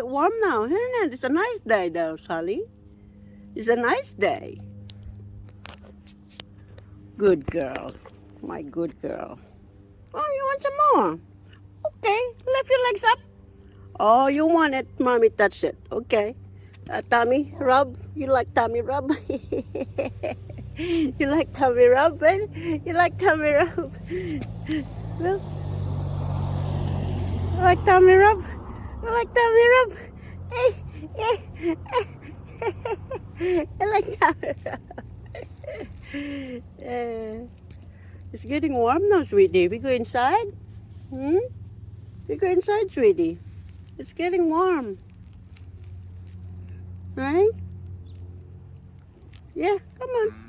bit warm now, isn't it? It's a nice day though, Sally. It's a nice day. Good girl. My good girl. Oh, you want some more? Okay, lift your legs up. Oh, you want it? Mommy touch it. Okay. Tummy rub? You like tummy rub? You like tummy rub, baby? You like tummy rub? Well, you like tummy rub? You like tummy rub? Hey, hey, I like tummy rub. It's getting warm now, sweetie. We go inside? We go inside, sweetie. It's getting warm. Right? Yeah, come on.